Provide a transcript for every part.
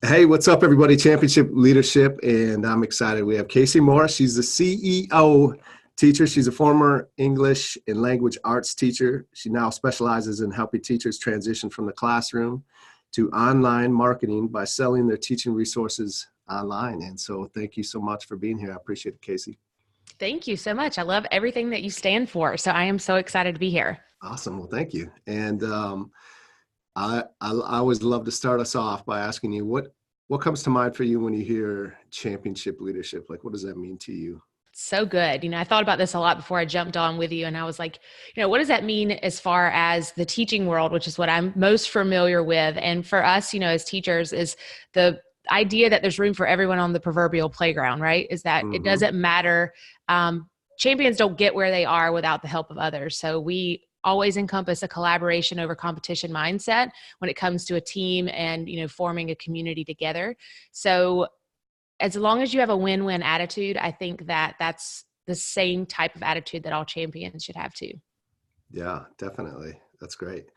Hey, what's up, everybody? Championship Leadership, and I'm excited. We have Kayse Morris. She's the CEO teacher. She's a former English and language arts teacher. She now specializes in helping teachers transition from the classroom to online marketing by selling their teaching resources online. And so thank you so much for being here. I appreciate it, Kayse. Thank you so much. I love everything that you stand for. So I am so excited to be here. Awesome. Well, thank you. And I always love to start us off by asking you what comes to mind for you when you hear championship leadership? Like, what does that mean to you? So good. I thought about this a lot before I jumped on with you, and I was like, what does that mean as far as the teaching world, which is what I'm most familiar with? And for us, as teachers, is the idea that there's room for everyone on the proverbial playground, right? Is that it doesn't matter. Champions don't get where they are without the help of others. So we always encompass a collaboration over competition mindset when it comes to a team and, forming a community together. So as long as you have a win-win attitude, I think that that's the same type of attitude that all champions should have too. Yeah, definitely. That's great.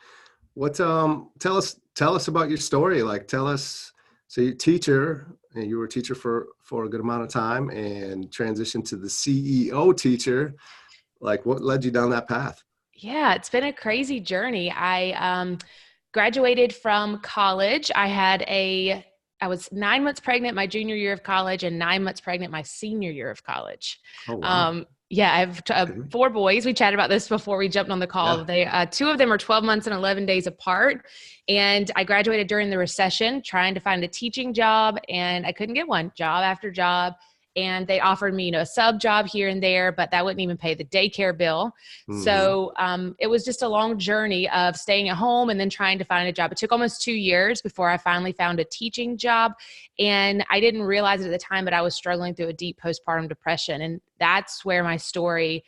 What tell us about your story. Like, tell us, so you're a teacher, and you were a teacher for a good amount of time and transitioned to the CEO teacher. Like, what led you down that path? Yeah, it's been a crazy journey. I graduated from college. I was 9 months pregnant my junior year of college and 9 months pregnant my senior year of college. Oh, wow. Yeah, I have four boys. We chatted about this before we jumped on the call. Yeah. They two of them are 12 months and 11 days apart. And I graduated during the recession trying to find a teaching job, and I couldn't get one, job after job. And they offered me, a sub job here and there, but that wouldn't even pay the daycare bill. So it was just a long journey of staying at home and then trying to find a job. It took almost 2 years before I finally found a teaching job. And I didn't realize it at the time, but I was struggling through a deep postpartum depression. And that's where my story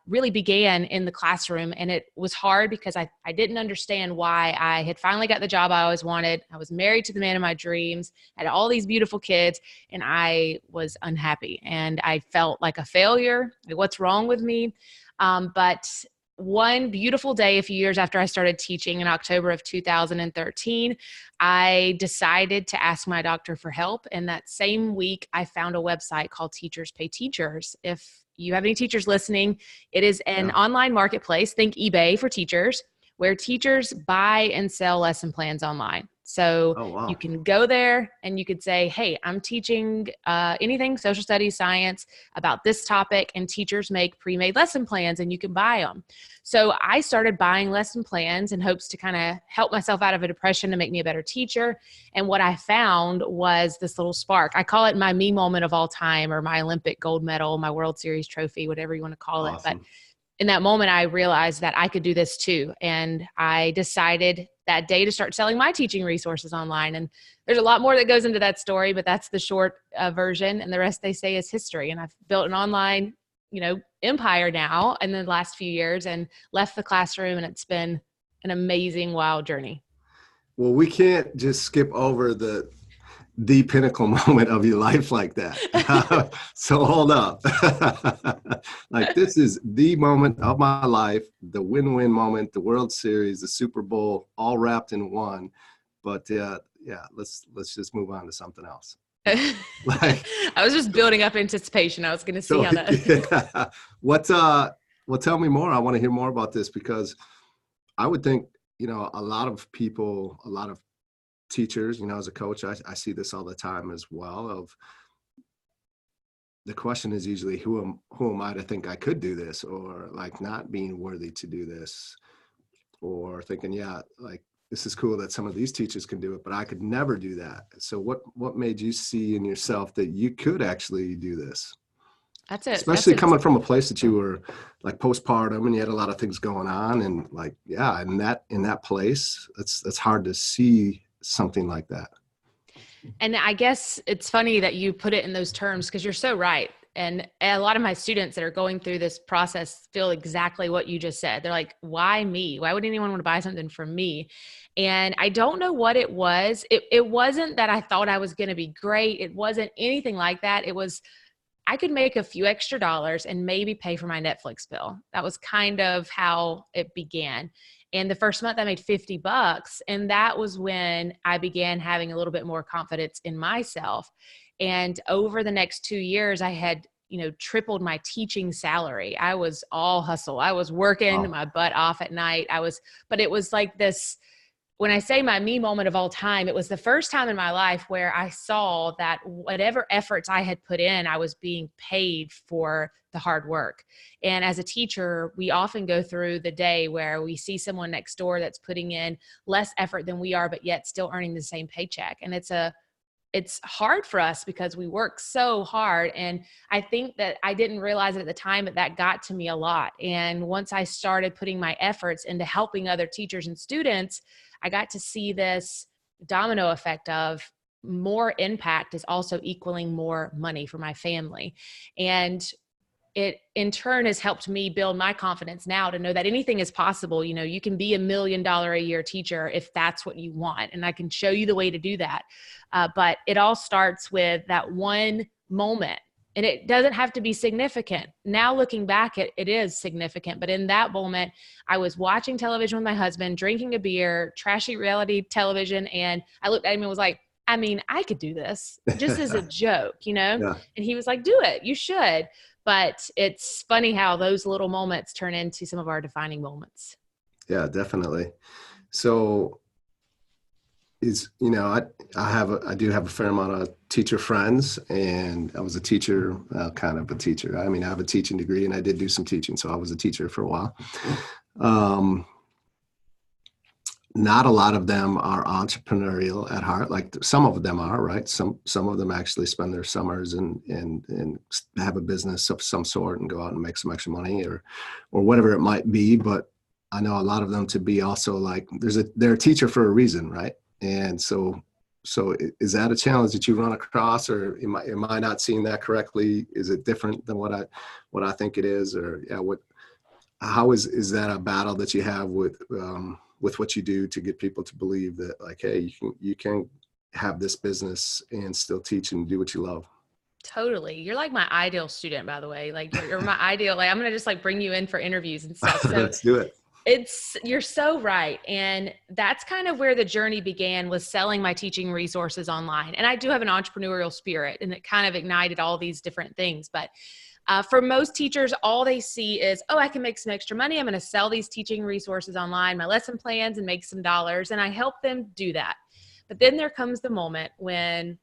really began in the classroom. And it was hard because I didn't understand why. I had finally got the job I always wanted. I was married to the man of my dreams, had all these beautiful kids, and I was unhappy. And I felt like a failure. Like, what's wrong with me? But one beautiful day, a few years after I started teaching in October of 2013, I decided to ask my doctor for help. And that same week, I found a website called Teachers Pay Teachers. If you have any teachers listening, it is an online marketplace, think eBay for teachers, where teachers buy and sell lesson plans online. So you can go there and you could say, hey, I'm teaching anything, social studies, science, about this topic, and teachers make pre-made lesson plans and you can buy them. So I started buying lesson plans in hopes to kind of help myself out of a depression to make me a better teacher. And what I found was this little spark. I call it my me moment of all time, or my Olympic gold medal, my World Series trophy, whatever you want to call it. But in that moment, I realized that I could do this too. And I decided that day to start selling my teaching resources online. And there's a lot more that goes into that story, but that's the short version. And the rest, they say, is history. And I've built an online, empire now in the last few years and left the classroom. And it's been an amazing, wild journey. Well, we can't just skip over the pinnacle moment of your life like that. So hold up. Like, this is the moment of my life, the win-win moment, the World Series, the Super Bowl, all wrapped in one. But let's just move on to something else. Like, I was just building up anticipation. I was going to see how that. Well, tell me more. I want to hear more about this, because I would think, a lot of people, a lot of teachers, as a coach, I see this all the time as well. Of the question is usually, who am I to think I could do this, or like not being worthy to do this, or thinking, like, this is cool that some of these teachers can do it, but I could never do that. So what made you see in yourself that you could actually do this? That's it. Especially coming from a place that you were like postpartum and you had a lot of things going on, and like, in that place, it's hard to see something like that. And I guess it's funny that you put it in those terms, because you're so right. And a lot of my students that are going through this process feel exactly what you just said. They're like, why me? Why would anyone want to buy something from me? And I don't know what it was. It wasn't that I thought I was going to be great. It wasn't anything like that. It was, I could make a few extra dollars and maybe pay for my Netflix bill. That was kind of how it began. And the first month I made $50. And that was when I began having a little bit more confidence in myself. And over the next 2 years, I had, tripled my teaching salary. I was all hustle. I was working Wow. my butt off at night. But it was like this, when I say my me moment of all time, it was the first time in my life where I saw that whatever efforts I had put in, I was being paid for the hard work. And as a teacher, we often go through the day where we see someone next door that's putting in less effort than we are, but yet still earning the same paycheck. And it's hard for us because we work so hard. And I think that I didn't realize it at the time, but that got to me a lot. And once I started putting my efforts into helping other teachers and students, I got to see this domino effect of more impact is also equaling more money for my family. And it in turn has helped me build my confidence now to know that anything is possible. You can be $1 million a year teacher if that's what you want. And I can show you the way to do that. But it all starts with that one moment. And it doesn't have to be significant. Now looking back, it is significant. But in that moment, I was watching television with my husband, drinking a beer, trashy reality television. And I looked at him and was like, I could do this just as a joke, Yeah. And he was like, do it, you should. But it's funny how those little moments turn into some of our defining moments. Yeah, definitely. So I do have a fair amount of teacher friends, and I was a teacher, kind of a teacher. I mean, I have a teaching degree and I did do some teaching. So I was a teacher for a while. Not a lot of them are entrepreneurial at heart. Like some of them are, right? Some of them actually spend their summers and have a business of some sort and go out and make some extra money or whatever it might be. But I know a lot of them to be also like, they're a teacher for a reason, right? And so is that a challenge that you run across, or am I not seeing that correctly? Is it different than what I think it is? Or how is that a battle that you have with what you do to get people to believe that, like, hey, you can have this business and still teach and do what you love? Totally. You're like my ideal student, by the way. Like you're my ideal, like I'm going to just like bring you in for interviews and stuff. So Let's do it. you're so right. And that's kind of where the journey began, was selling my teaching resources online. And I do have an entrepreneurial spirit, and it kind of ignited all these different things. But for most teachers, all they see is, oh, I can make some extra money. I'm going to sell these teaching resources online, my lesson plans, and make some dollars. And I help them do that. But then there comes the moment when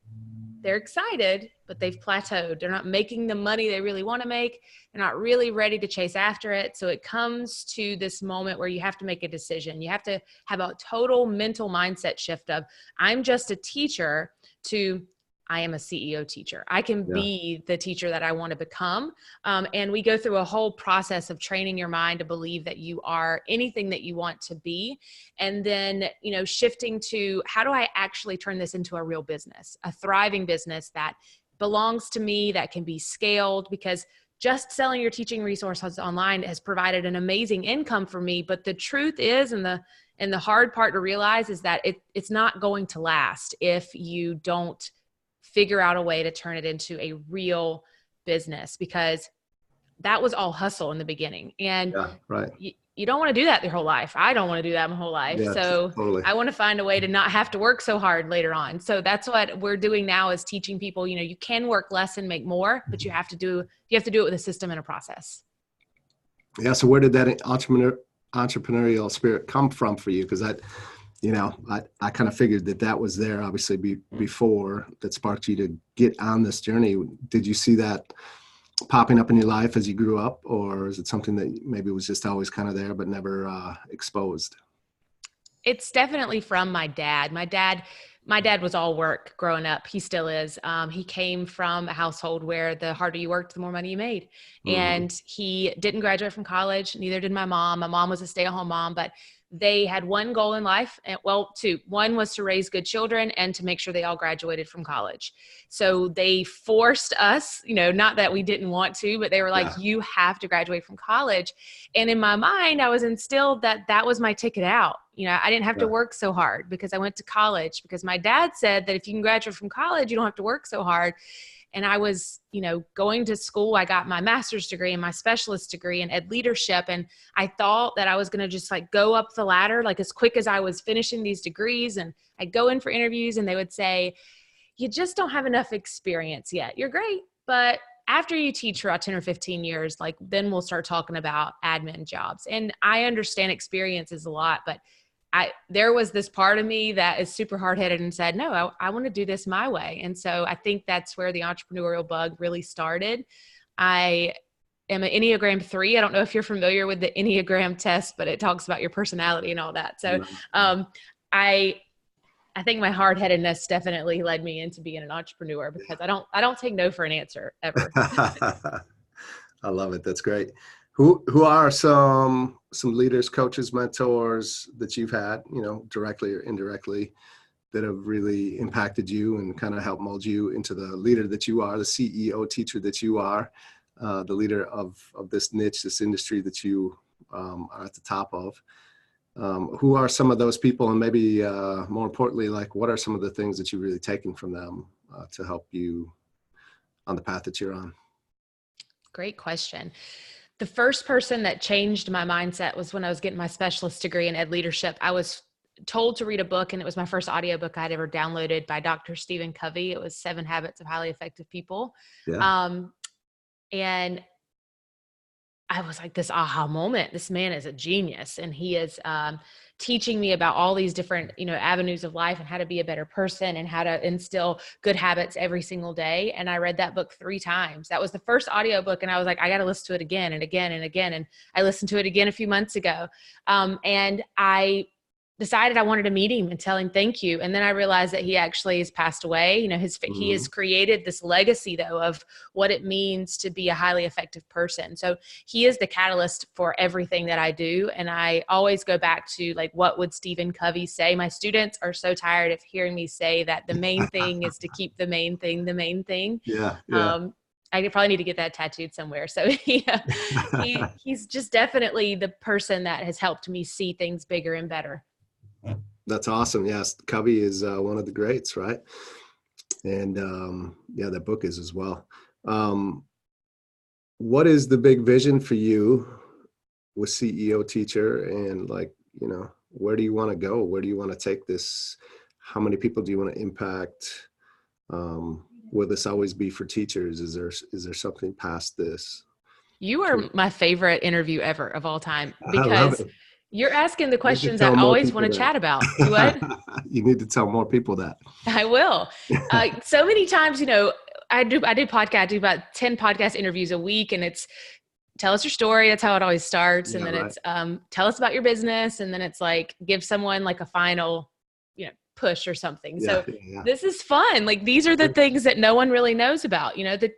they're excited, but they've plateaued. They're not making the money they really want to make. They're not really ready to chase after it. So it comes to this moment where you have to make a decision. You have to have a total mental mindset shift of, I'm just a teacher, to I am a CEO teacher. I can be the teacher that I want to become. And we go through a whole process of training your mind to believe that you are anything that you want to be. And then, shifting to, how do I actually turn this into a real business, a thriving business that belongs to me, that can be scaled? Because just selling your teaching resources online has provided an amazing income for me. But the truth is, and the hard part to realize is that it's not going to last if you don't figure out a way to turn it into a real business, because that was all hustle in the beginning. And right. You don't want to do that your whole life. I don't want to do that my whole life. Yeah, so totally. I want to find a way to not have to work so hard later on. So that's what we're doing now, is teaching people, you can work less and make more, but you have to do it with a system and a process. Yeah. So where did that entrepreneurial spirit come from for you? Because I kind of figured that was there, obviously, before, that sparked you to get on this journey. Did you see that popping up in your life as you grew up, or is it something that maybe was just always kind of there but never exposed? It's definitely from my dad. My dad was all work growing up. He still is. He came from a household where the harder you worked, the more money you made. Mm-hmm. And he didn't graduate from college. Neither did my mom. My mom was a stay-at-home mom, but they had one goal in life. Two. One was to raise good children and to make sure they all graduated from college. So they forced us, not that we didn't want to, but they were like, you have to graduate from college. And in my mind, I was instilled that was my ticket out. I didn't have to work so hard because I went to college, because my dad said that if you can graduate from college, you don't have to work so hard. And I was, going to school. I got my master's degree and my specialist degree in ed leadership. And I thought that I was going to just like go up the ladder, like as quick as I was finishing these degrees. And I'd go in for interviews and they would say, you just don't have enough experience yet. You're great, but after you teach for about 10 or 15 years, like then we'll start talking about admin jobs. And I understand experience is a lot, but there was this part of me that is super hard-headed and said, no, I want to do this my way. And so I think that's where the entrepreneurial bug really started. I am an Enneagram 3. I don't know if you're familiar with the Enneagram test, but it talks about your personality and all that. So I think my hard-headedness definitely led me into being an entrepreneur because I don't take no for an answer ever. I love it. That's great. Who are some leaders, coaches, mentors that you've had, directly or indirectly, that have really impacted you and kind of helped mold you into the leader that you are, the CEO teacher that you are, the leader of this niche, this industry that you are at the top of? Who are some of those people, and maybe more importantly, like what are some of the things that you've really taken from them to help you on the path that you're on? Great question. The first person that changed my mindset was when I was getting my specialist degree in ed leadership. I was told to read a book, and it was my first audiobook I'd ever downloaded by Dr. Stephen Covey. It was 7 Habits of Highly Effective People. Yeah. And I was like, this aha moment, this man is a genius. And he is teaching me about all these different, avenues of life and how to be a better person and how to instill good habits every single day. And I read that book 3 times. That was the first audiobook. And I was like, I got to listen to it again and again and again. And I listened to it again a few months ago. And I decided I wanted to meet him and tell him thank you. And then I realized that he actually has passed away. He has created this legacy though of what it means to be a highly effective person. So he is the catalyst for everything that I do. And I always go back to like, what would Stephen Covey say? My students are so tired of hearing me say that the main thing is to keep the main thing, the main thing. Yeah. I probably need to get that tattooed somewhere. So he's just definitely the person that has helped me see things bigger and better. That's awesome. Yes. Covey is one of the greats, right? And that book is as well. What is the big vision for you with CEO teacher? And where do you want to go? Where do you want to take this? How many people do you want to impact? Will this always be for teachers? Is there something past this? You are my favorite interview ever of all time, because you're asking the questions I always want to chat about. Do what? You need to tell more people that. I will. So many times, I do about 10 podcast interviews a week, and it's tell us your story. That's how it always starts. And then it's tell us about your business. And then it's like, give someone like a final, push or something. This is fun. Like, these are the things that no one really knows about, that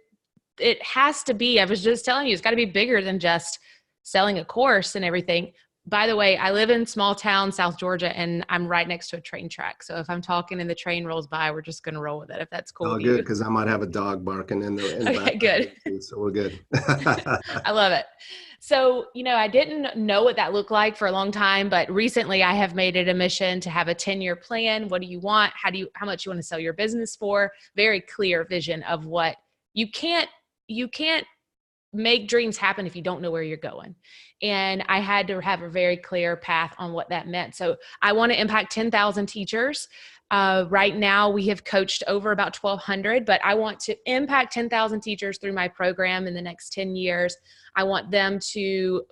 it has to be, I was just telling you, it's got to be bigger than just selling a course and everything. By the way, I live in small town, South Georgia, and I'm right next to a train track. So if I'm talking and the train rolls by, we're just going to roll with it, if that's cool. Oh, good, because I might have a dog barking in the okay, good. Too, so we're good. I love it. So, I didn't know what that looked like for a long time, but recently I have made it a mission to have a 10-year plan. What do you want? How much you want to sell your business for? Very clear vision of what you can't make dreams happen if you don't know where you're going. And I had to have a very clear path on what that meant. So I want to impact 10,000 teachers. Right now we have coached over about 1,200, but I want to impact 10,000 teachers through my program in the next 10 years. I want them to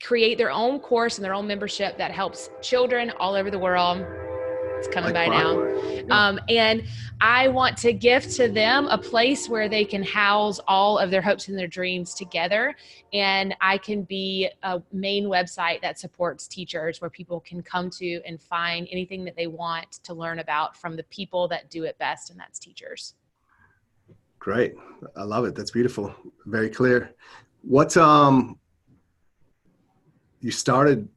create their own course and their own membership that helps children all over the world. It's coming by now. And I want to give to them a place where they can house all of their hopes and their dreams together. And I can be a main website that supports teachers where people can come to and find anything that they want to learn about from the people that do it best, and that's teachers. Great. I love it. That's beautiful. Very clear. What, you started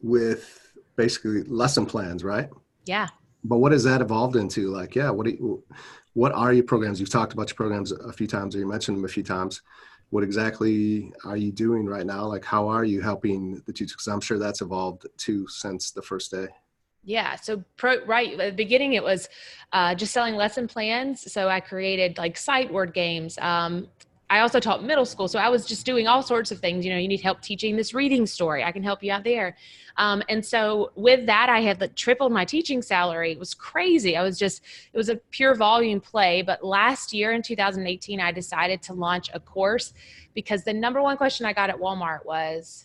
with basically lesson plans, right? Yeah. But what has that evolved into? Like, what are your programs? You've talked about your programs a few times, or you mentioned them a few times. What exactly are you doing right now? Like, how are you helping the teachers? Because I'm sure that's evolved too since the first day. Yeah. So right at the beginning, it was just selling lesson plans. So I created like sight word games. I also taught middle school. So I was just doing all sorts of things. You know, you need help teaching this reading story. I can help you out there. And so with that, I had like tripled my teaching salary. It was crazy. It was a pure volume play. But last year in 2018, I decided to launch a course because the number one question I got at Walmart was,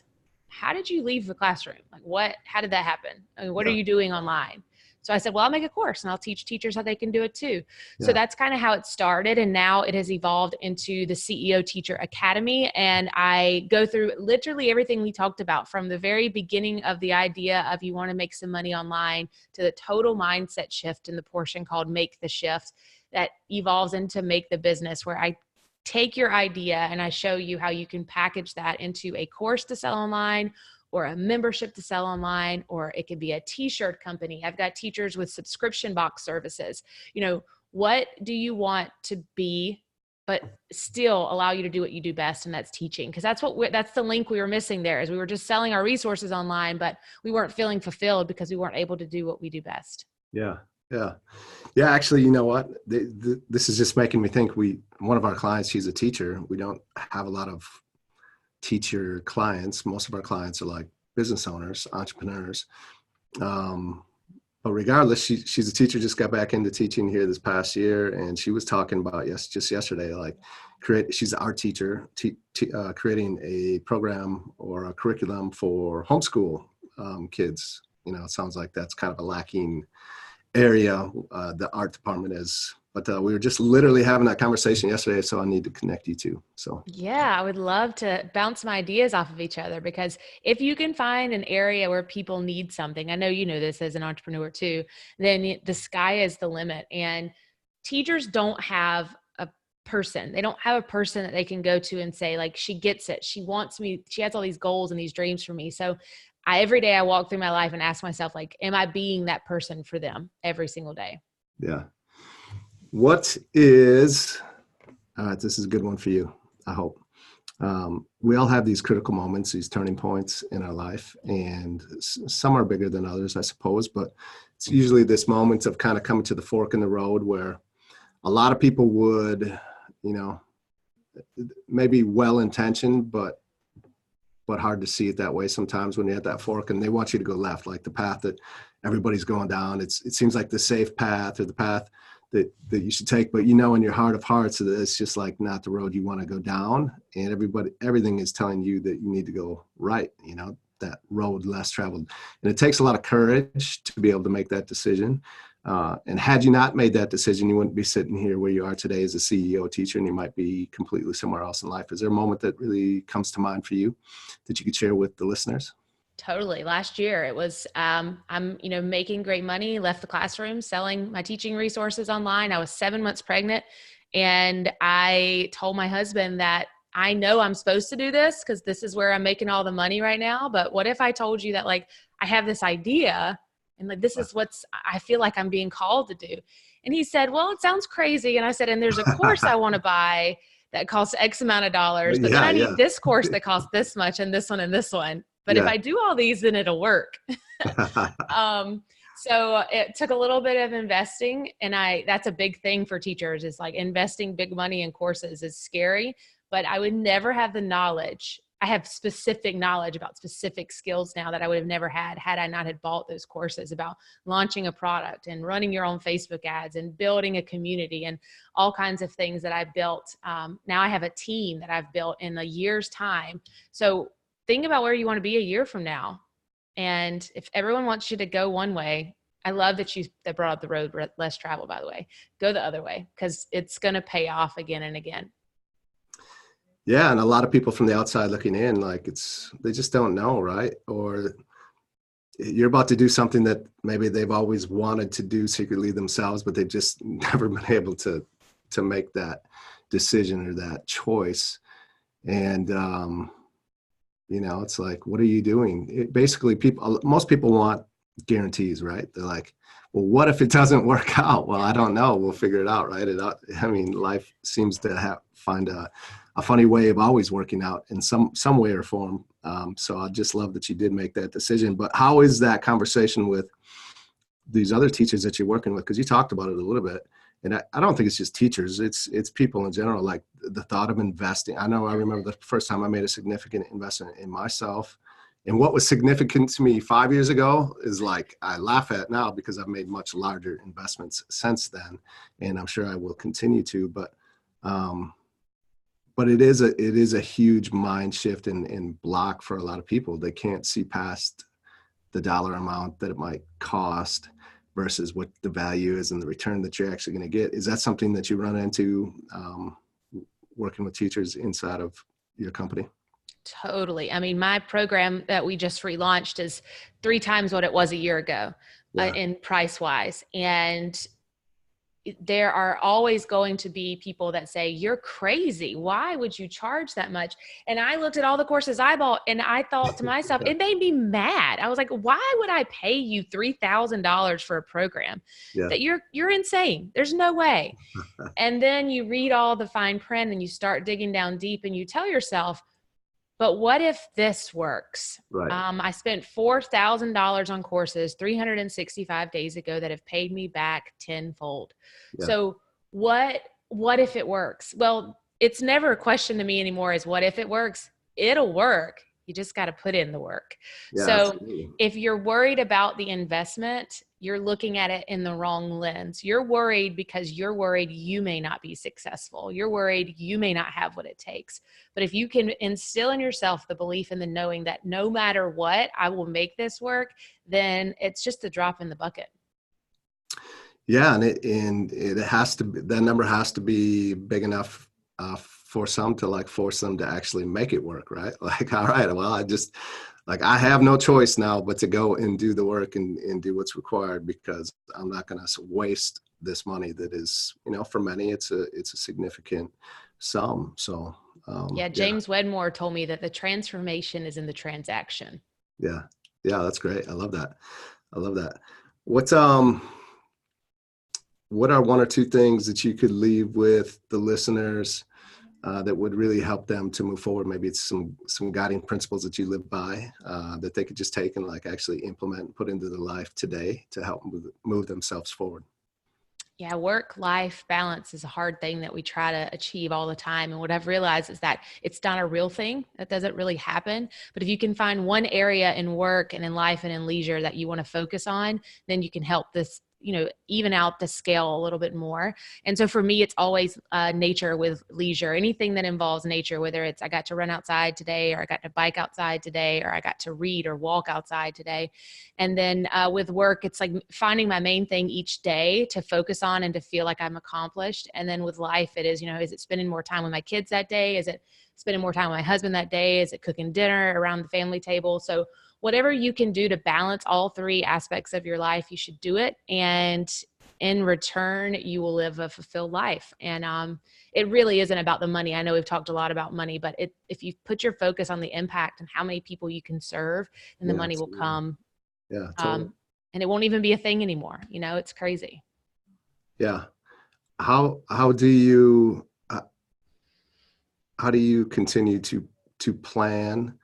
how did you leave the classroom? Like how did that happen? I mean, what are Yeah. you doing online? So I said, well, I'll make a course and I'll teach teachers how they can do it too. So Yeah. that's kind of how it started. And now it has evolved into the CEO Teacher Academy. And I go through literally everything we talked about from the very beginning of the idea of you want to make some money online to the total mindset shift in the portion called Make the Shift that evolves into Make the Business, where I take your idea and I show you how you can package that into a course to sell online or a membership to sell online, or it could be a t-shirt company. I've got teachers with subscription box services. You know, what do you want to be, but still allow you to do what you do best, and that's teaching. Because that's the link we were missing there, is we were just selling our resources online, but we weren't feeling fulfilled because we weren't able to do what we do best. Yeah. Yeah. Yeah. Actually, you know what? This is just making me think one of our clients, she's a teacher. We don't have a lot of teacher clients. Most of our clients are like business owners, entrepreneurs. But regardless, she's a teacher, just got back into teaching here this past year. And she was talking about just yesterday, like she's an art teacher, creating a program or a curriculum for homeschool kids. You know, it sounds like that's kind of a lacking area, the art department is. But we were just literally having that conversation yesterday, so I need to connect you two. So yeah, I would love to bounce some ideas off of each other, because if you can find an area where people need something, I know you know this as an entrepreneur too, then the sky is the limit. And teachers don't have a person. They don't have a person that they can go to and say, like, she gets it. She wants me. She has all these goals and these dreams for me. So every day I walk through my life and ask myself, like, am I being that person for them every single day? yeah. What is, this is a good one for you, I hope. We all have these critical moments, these turning points in our life, and some are bigger than others, I suppose, but it's usually this moment of kind of coming to the fork in the road where a lot of people would, you know, maybe well-intentioned, but hard to see it that way sometimes when you're at that fork and they want you to go left, like the path that everybody's going down. It seems like the safe path or the path that you should take, but you know, in your heart of hearts, it's just like not the road you want to go down. And everything is telling you that you need to go right, you know, that road less traveled. And it takes a lot of courage to be able to make that decision. And had you not made that decision, you wouldn't be sitting here where you are today as a CEO teacher, and you might be completely somewhere else in life. Is there a moment that really comes to mind for you that you could share with the listeners? Totally. Last year it was, I'm, making great money, left the classroom, selling my teaching resources online. I was 7 months pregnant, and I told my husband that I know I'm supposed to do this because this is where I'm making all the money right now. But what if I told you that, like, I have this idea and like, this is I feel like I'm being called to do. And he said, well, it sounds crazy. And I said, and there's a course I want to buy that costs X amount of dollars, but then I Yeah. need this course that costs this much and this one and this one. But if Yeah. I do all these, then it'll work. So it took a little bit of investing, and that's a big thing for teachers, is like investing big money in courses is scary, but I would never have the knowledge. I have specific knowledge about specific skills now that I would have never had I not had bought those courses about launching a product and running your own Facebook ads and building a community and all kinds of things that I've built. Now I have a team that I've built in a year's time. So think about where you want to be a year from now. And if everyone wants you to go one way, I love that brought up the road less travel, by the way. Go the other way, because it's going to pay off again and again. Yeah. And a lot of people from the outside looking in, like they just don't know, right? Or you're about to do something that maybe they've always wanted to do secretly themselves, but they've just never been able to make that decision or that choice. And, it's like, what are you doing? Basically, most people want guarantees, right? They're like, well, what if it doesn't work out? Well, I don't know. We'll figure it out, right? Life seems to find a funny way of always working out in some way or form. So I just love that you did make that decision. But how is that conversation with these other teachers that you're working with, because you talked about it a little bit, and I don't think it's just teachers, it's people in general, like the thought of investing. I know I remember the first time I made a significant investment in myself, and what was significant to me 5 years ago is like I laugh at now because I've made much larger investments since then, and I'm sure I will continue to. But it is a huge mind shift and block for a lot of people. They can't see past the dollar amount that it might cost versus what the value is and the return that you're actually going to get. Is that something that you run into working with teachers inside of your company? Totally. I mean, my program that we just relaunched is 3 times what it was a year ago Yeah. in price wise. And there are always going to be people that say, you're crazy. Why would you charge that much? And I looked at all the courses I bought and I thought to myself, it made me mad. I was like, why would I pay you $3,000 for a program Yeah. that you're insane? There's no way. And then you read all the fine print and you start digging down deep and you tell yourself, but what if this works? Right. I spent $4,000 on courses 365 days ago that have paid me back tenfold. Yeah. So what if it works? Well, it's never a question to me anymore is what if it works? It'll work. You just got to put in the work. Yeah, So absolutely. if you're worried about the investment, you're looking at it in the wrong lens. You're worried because you're worried you may not be successful. You're worried you may not have what it takes. But if you can instill in yourself the belief and the knowing that no matter what, I will make this work, then it's just a drop in the bucket. Yeah, and it has to be, that number has to be big enough for some to like force them to actually make it work, right? Like, all right, well, I have no choice now but to go and do the work and do what's required, because I'm not going to waste this money that is, for many it's a significant sum. So James Wedmore told me that the transformation is in the transaction. Yeah, that's great. I love that. What's what are one or two things that you could leave with the listeners that would really help them to move forward? Maybe it's some guiding principles that you live by that they could just take and like actually implement and put into their life today to help move themselves forward. Yeah, work-life balance is a hard thing that we try to achieve all the time. And what I've realized is that it's not a real thing. That doesn't really happen. But if you can find one area in work and in life and in leisure that you want to focus on, then you can help this, even out the scale a little bit more. And so for me, it's always nature with leisure. Anything that involves nature, whether it's I got to run outside today, or I got to bike outside today, or I got to read or walk outside today. And then with work, it's like finding my main thing each day to focus on and to feel like I'm accomplished. And then with life, it is, is it spending more time with my kids that day? Is it spending more time with my husband that day? Is it cooking dinner around the family table? So whatever you can do to balance all 3 aspects of your life, you should do it. And in return, you will live a fulfilled life. And it really isn't about the money. I know we've talked a lot about money, but if you put your focus on the impact and how many people you can serve, then the money will come. Yeah, totally. And it won't even be a thing anymore. It's crazy. Yeah. How do you continue to plan?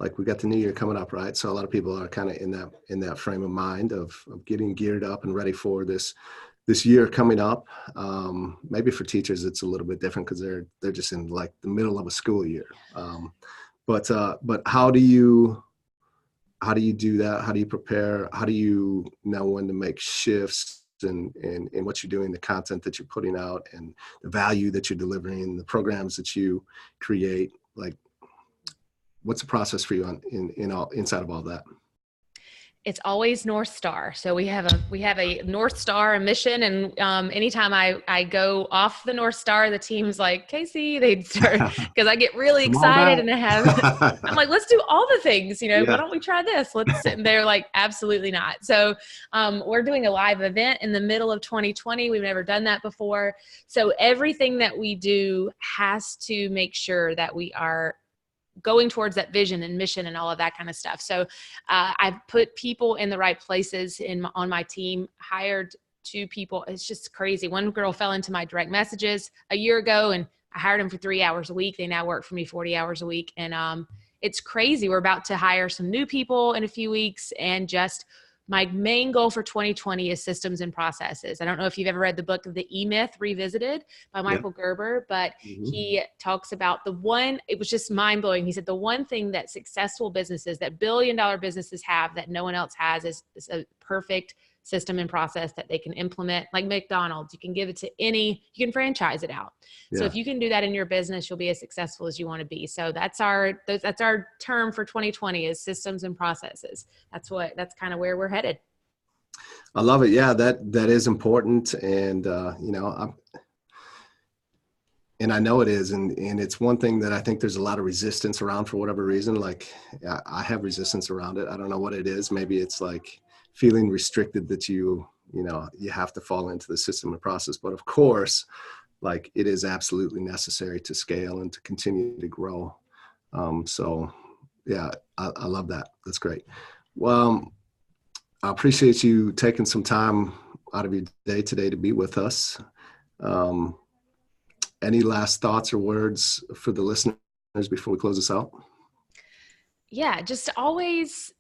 Like, we got the new year coming up, right? So a lot of people are kind of in that frame of mind of getting geared up and ready for this year coming up. Maybe for teachers, it's a little bit different because they're just in like the middle of a school year. But how do you do that? How do you prepare? How do you know when to make shifts in what you're doing, the content that you're putting out, and the value that you're delivering, the programs that you create? Like, what's the process for you inside of all that? It's always North Star. So we have a North Star, a mission. And anytime I go off the North Star, the team's like, Kayse, they start, because I get really excited and I'm like, let's do all the things, why don't we try this? And they're like, absolutely not. So we're doing a live event in the middle of 2020. We've never done that before. So everything that we do has to make sure that we are going towards that vision and mission and all of that kind of stuff. So I've put people in the right places on my team, hired 2 people. It's just crazy. One girl fell into my direct messages a year ago, and I hired them for 3 hours a week. They now work for me 40 hours a week. And it's crazy. We're about to hire some new people in a few weeks, and just my main goal for 2020 is systems and processes. I don't know if you've ever read the book The E-Myth Revisited by Yeah. Michael Gerber, but Mhm. he talks about it was just mind blowing. He said the one thing that successful businesses, that billion-dollar businesses have that no one else has is a perfect system and process that they can implement. Like McDonald's, you can give it to you can franchise it out. So Yeah. if you can do that in your business, you'll be as successful as you want to be. So that's our term for 2020 is systems and processes. That's kind of where we're headed. I love it. Yeah, that is important. And, and I know it is. And it's one thing that I think there's a lot of resistance around for whatever reason. Like I have resistance around it. I don't know what it is. Maybe it's like feeling restricted that you have to fall into the system and process. But of course, like it is absolutely necessary to scale and to continue to grow. So yeah, I love that. That's great. Well, I appreciate you taking some time out of your day today to be with us. Um, any last thoughts or words for the listeners before we close this out? Yeah, just always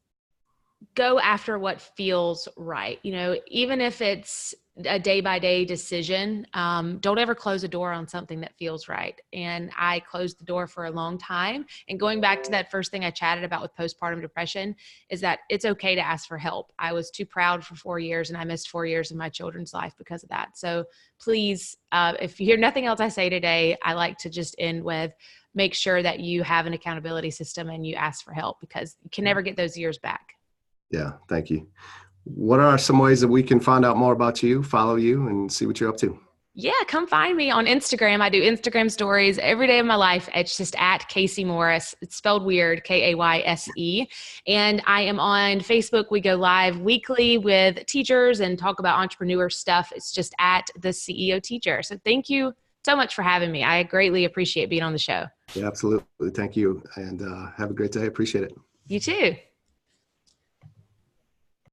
go after what feels right. Even if it's a day by day decision, don't ever close a door on something that feels right. And I closed the door for a long time. And going back to that first thing I chatted about with postpartum depression is that it's okay to ask for help. I was too proud for 4 years and I missed 4 years of my children's life because of that. So please, if you hear nothing else I say today, I like to just end with make sure that you have an accountability system and you ask for help because you can never get those years back. Yeah, thank you. What are some ways that we can find out more about you, follow you, and see what you're up to? Yeah, come find me on Instagram. I do Instagram stories every day of my life. It's just at Kayse Morris. It's spelled weird, Kayse. And I am on Facebook. We go live weekly with teachers and talk about entrepreneur stuff. It's just at the CEO Teacher. So thank you so much for having me. I greatly appreciate being on the show. Yeah, absolutely. Thank you. And have a great day. Appreciate it. You too.